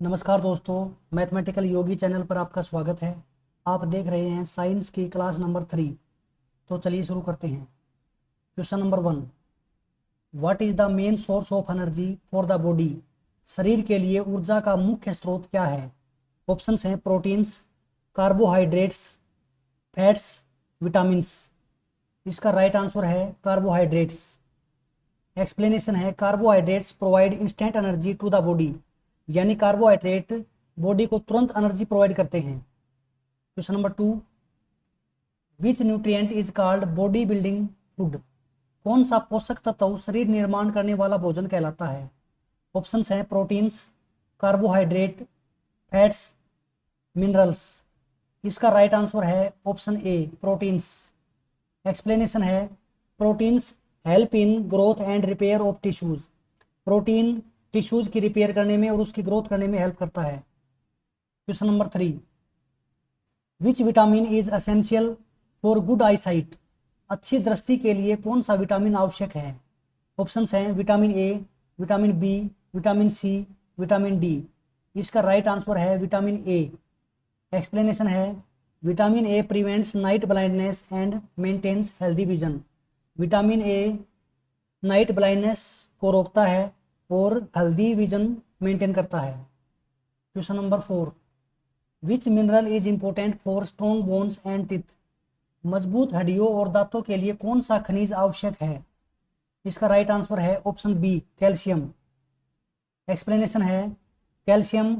नमस्कार दोस्तों, मैथमेटिकल योगी चैनल पर आपका स्वागत है। आप देख रहे हैं साइंस की क्लास नंबर 3। तो चलिए शुरू करते हैं। Question number 1, what is the main source of energy for the body? शरीर के लिए ऊर्जा का मुख्य स्रोत क्या है? ऑप्शंस हैं प्रोटीन्स, कार्बोहाइड्रेट्स, फैट्स, विटामिन्स। इसका राइट आंसर है कार्बोहाइड्रेट्स। एक्सप्लेनेशन है carbohydrates provide instant energy to the body, यानी कार्बोहाइड्रेट बॉडी को तुरंत एनर्जी प्रोवाइड करते हैं। Question number 2, which nutrient is called body building food? कौन सा पोषक तत्व शरीर निर्माण करने वाला भोजन कहलाता है? ऑप्शंस हैं प्रोटीन्स, कार्बोहाइड्रेट, फैट्स, मिनरल्स। इसका राइट आंसर है ऑप्शन ए प्रोटीन्स। एक्सप्लेनेशन है proteins help in growth and repair of tissues. Protein tissues की रिपेयर करने में और उसकी ग्रोथ करने में हेल्प करता है। Question number 3, which vitamin is essential for good I site? अच्छी दृष्टि के लिए कौन सा विटामिन आवश्यक है? ऑप्शंस हैं vitamin A, vitamin B, vitamin C, vitamin D. इसका राइट आंसर है विटामिन ए। एक्सप्लेनेशन है vitamin A prevents night blindness and maintains healthy vision. Vitamin A night blindness को रोकता है और हेल्दी विजन मेंटेन करता है। Question number 4, which mineral is important for strong bones and teeth? मजबूत हड्डियों और दांतों के लिए कौन सा खनिज आवश्यक है? इसका राइट आंसर है ऑप्शन बी कैल्शियम। एक्सप्लेनेशन है calcium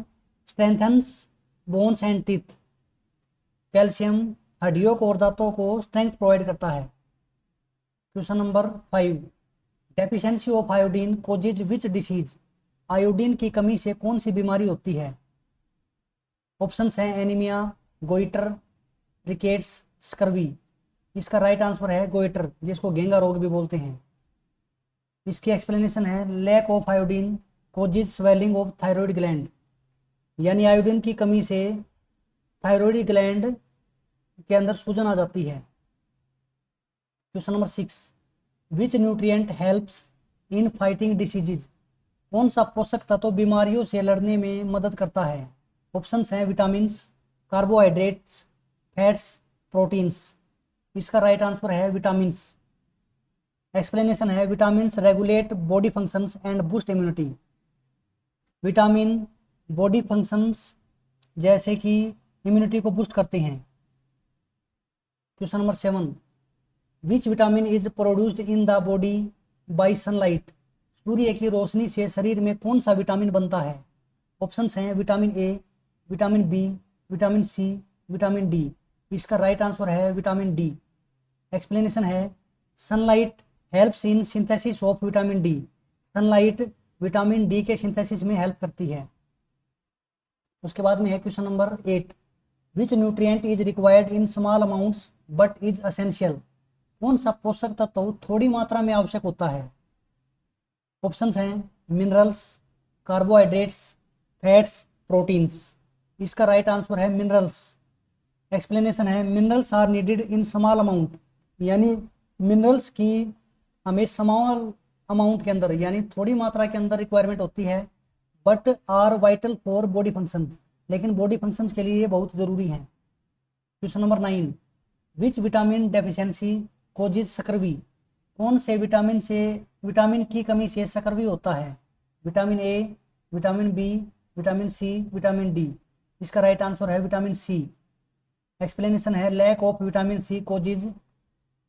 strengthens bones and teeth. Calcium हड्डियों को और दांतों को स्ट्रेंथ प्रोवाइड करता है। Question number 5, deficiency of iodine causes which disease? Iodine की कमी से कौन सी बीमारी होती है? ऑप्शंस हैं एनीमिया, गोइटर, रिकेट्स, स्कर्वी। इसका राइट आंसर है गोइटर, जिसको घेंगा रोग भी बोलते हैं। इसकी एक्सप्लेनेशन है lack of iodine causes swelling of thyroid gland, यानी आयोडीन की कमी से थायराइड ग्लैंड के अंदर सूजन आ जाती है। Question number 6, which nutrient helps in fighting diseases? कौन सा पोषक तत्व बीमारियों से लड़ने में मदद करता है? ऑप्शंस हैं विटामिन्स, कार्बोहाइड्रेट्स, फैट्स, प्रोटीन्स। इसका राइट आंसर है विटामिन्स। एक्सप्लेनेशन है vitamins regulate body functions and boost immunity. Vitamin body functions जैसे कि इम्यूनिटी को बूस्ट करते हैं। Question number 7, which vitamin is produced in the body by sunlight? सूर्य की रोशनी से शरीर में कौन सा विटामिन बनता है? ऑप्शंस हैं vitamin A, vitamin B, vitamin C, vitamin D. इसका राइट आंसर है विटामिन डी। एक्सप्लेनेशन है sunlight helps in synthesis of vitamin D. Sunlight vitamin D के सिंथेसिस में हेल्प करती है। उसके बाद में है question number 8, which nutrient is required in small amounts but is essential? कौन सा पोषक तत्व थोड़ी मात्रा में आवश्यक होता है? ऑप्शंस हैं मिनरल्स, कार्बोहाइड्रेट्स, फैट्स, प्रोटीन्स। इसका राइट आंसर है मिनरल्स। एक्सप्लेनेशन है minerals are needed in small amount, यानी मिनरल्स की हमें स्मॉल अमाउंट के अंदर यानी थोड़ी मात्रा के अंदर रिक्वायरमेंट होती है, but are vital for body function, लेकिन बॉडी फंक्शंस के लिए ये बहुत ज़रूरी है। Question number 9, which vitamin deficiency causes scurvy? कौन से विटामिन की कमी से स्कर्वी होता है? Vitamin A, vitamin B, vitamin C, vitamin D. इसका राइट आंसर है विटामिन सी। एक्सप्लेनेशन है lack of vitamin C causes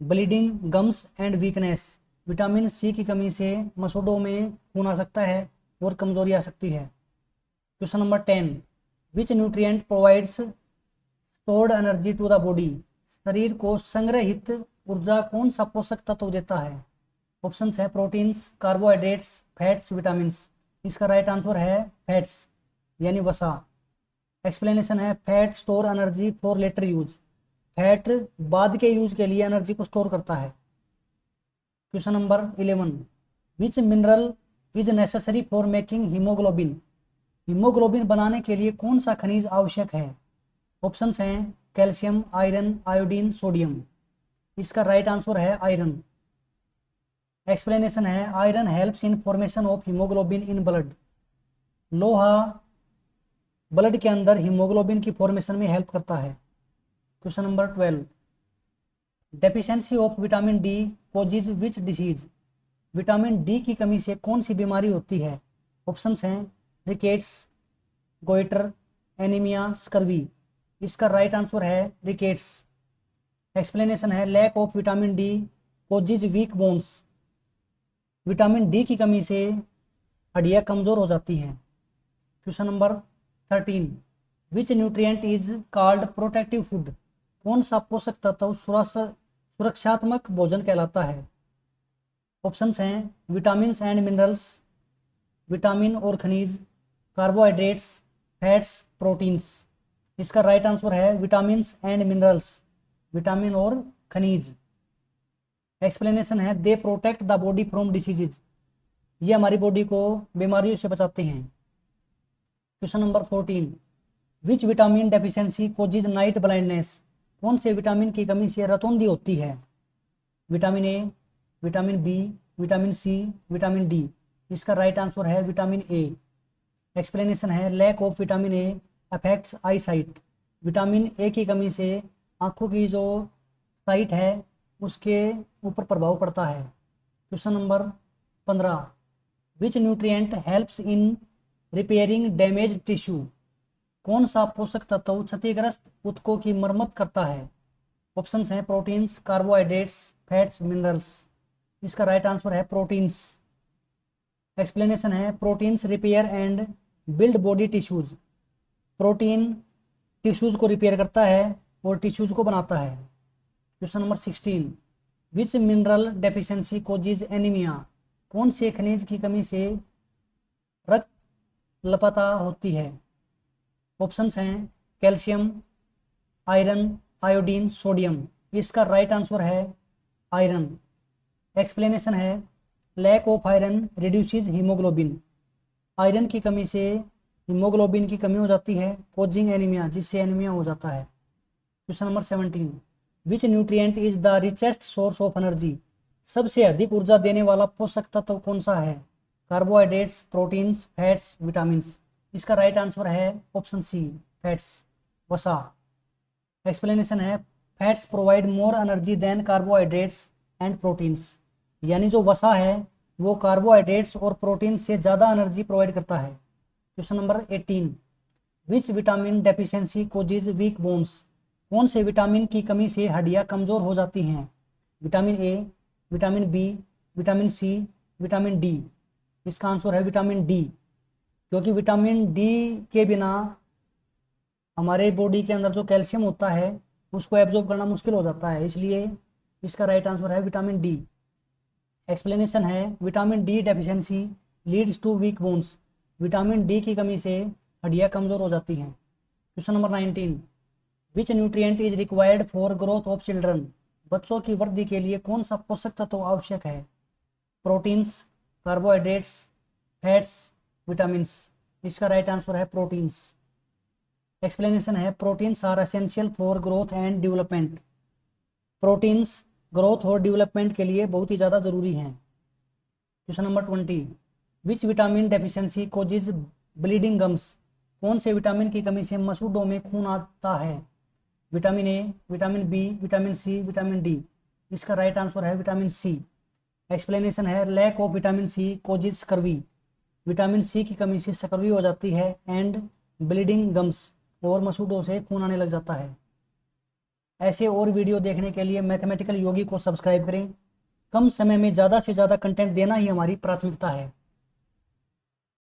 bleeding, gums and weakness. Vitamin C की कमी से मसूड़ों में खून आ सकता है और कमजोरी आ सकती है। Question number 10, which nutrient provides stored energy to the body? शरीर को संग्रहित ऊर्जा कौन सा पोषक तत्व देता है? ऑप्शंस है प्रोटीन्स, कार्बोहाइड्रेट्स, फैट्स, विटामिन्स। इसका राइट आंसर है फैट्स, यानी वसा। एक्सप्लेनेशन है fat store energy for later use. Fat बाद के यूज के लिए एनर्जी को स्टोर करता है। Question number 11, which mineral is necessary for making haemoglobin? Haemoglobin बनाने के लिए कौन सा खनिज आवश्यक है? ऑप्शंस हैं कैल्शियम, आयरन, आयोडीन, सोडियम। इसका राइट आंसर है आयरन। एक्सप्लेनेशन है iron helps in formation of haemoglobin in blood. लोहा ब्लड के अंदर हीमोग्लोबिन की फॉर्मेशन में हेल्प करता है। Question number 12, deficiency of vitamin D causes which disease? Vitamin D की कमी से कौन सी बीमारी होती है? ऑप्शंस हैं रिकेट्स, गोइटर, एनीमिया, स्कर्वी। इसका राइट आंसर है रिकेट्स। एक्सप्लेनेशन है lack of vitamin D causes weak bones. Vitamin D की कमी से हड्डियाँ कमज़ोर हो जाती हैं। Question number 13, which nutrient is called protective food? कौन सा पोषक तत्व सुरक्षात्मक भोजन कहलाता है? ऑप्शंस हैं विटामिन एंड मिनरल्स, विटामिन और खनिज, कार्बोहाइड्रेट्स, फैट्स, प्रोटीन्स। इसका राइट आंसर है विटामिन एंड मिनरल्स, विटामिन और खनिज। एक्सप्लेनेशन है they protect the body from diseases. ये हमारी बॉडी को बीमारियों से बचाते हैं। Question number 14, which vitamin deficiency causes night blindness? कौन से विटामिन की कमी से रतौंधी होती है? Vitamin A, vitamin B, vitamin C, vitamin D. इसका राइट आंसर है विटामिन ए। एक्सप्लेनेशन है lack of vitamin A affects I site. Vitamin A की कमी से आँखों की जो साइट है उसके ऊपर प्रभाव पड़ता है। Question number 15, which nutrient helps in repairing damage tissue? कौन सा पोषक तत्व क्षतिग्रस्त ऊतकों की मरम्मत करता है? ऑप्शंस हैं प्रोटीन्स, कार्बोहाइड्रेट्स, फैट्स, मिनरल्स। इसका राइट आंसर है प्रोटीन्स। एक्सप्लेनेशन है proteins repair and build body tissues. Protein tissues को रिपेयर करता है और टिश्यूज को बनाता है। क्वेश्चन नंबर 16, विच मिनरल डेफिशिएंसी कोजिज एनीमिया? कौन से खनिज की कमी से रक्त लपता होती है? ऑप्शंस हैं कैल्शियम, आयरन, आयोडीन, सोडियम। इसका राइट आंसर है आयरन। एक्सप्लेनेशन है lack of iron reduces haemoglobin. Iron की कमी से हीमोग्लोबिन की कमी हो जाती है, कोजिंग एनीमिया, जिससे एनीमिया हो जाता है। Question number 17, which nutrient is the richest source of energy? सबसे अधिक ऊर्जा देने वाला पोषक तत्व कौन सा है? Carbohydrates, proteins, fats, vitamins. इसका राइट आंसर है ऑप्शन सी, फैट्स, वसा। एक्सप्लेनेशन है fats provide more energy than carbohydrates and proteins. यानी जो वसा है वो कार्बोहाइड्रेट्स और प्रोटीन से ज़्यादा एनर्जी प्रोवाइड करता है। Question number 18, which vitamin deficiency causes weak bones? कौन से विटामिन की कमी से हड्डियाँ कमज़ोर हो जाती हैं? Vitamin A, vitamin B, vitamin C, vitamin D. इसका आंसर है विटामिन डी, क्योंकि विटामिन डी के बिना हमारे बॉडी के अंदर जो कैल्शियम होता है उसको एब्जॉर्ब करना मुश्किल हो जाता है, इसलिए इसका राइट आंसर है विटामिन डी। एक्सप्लेनेशन है vitamin D deficiency leads to weak bones. Vitamin D की कमी से हड्डियाँ कमज़ोर हो जाती हैं। Question number 19, which nutrient is required for growth of children? बच्चों की वृद्धि के लिए कौन सा पोषक तत्व आवश्यक है? Proteins, carbohydrates, fats, vitamins. इसका राइट आंसर है प्रोटीन्स। एक्सप्लेनेशन है proteins are essential for growth and development. Proteins growth और डेवलपमेंट के लिए बहुत ही ज़्यादा ज़रूरी हैं। Question number 20, which vitamin deficiency causes bleeding gums? कौन से विटामिन की कमी से मसूड़ों में खून आता है? Vitamin A, vitamin B, vitamin C, vitamin D. इसका राइट आंसर है विटामिन सी। एक्सप्लेनेशन है lack of vitamin C causes scurvy. Vitamin C की कमी से स्कर्वी हो जाती है एंड ब्लीडिंग गम्स, और मसूड़ों से खून आने लग जाता है। ऐसे और वीडियो देखने के लिए मैथमेटिकल योगी को सब्सक्राइब करें। कम समय में ज़्यादा से ज़्यादा कंटेंट देना ही हमारी प्राथमिकता है।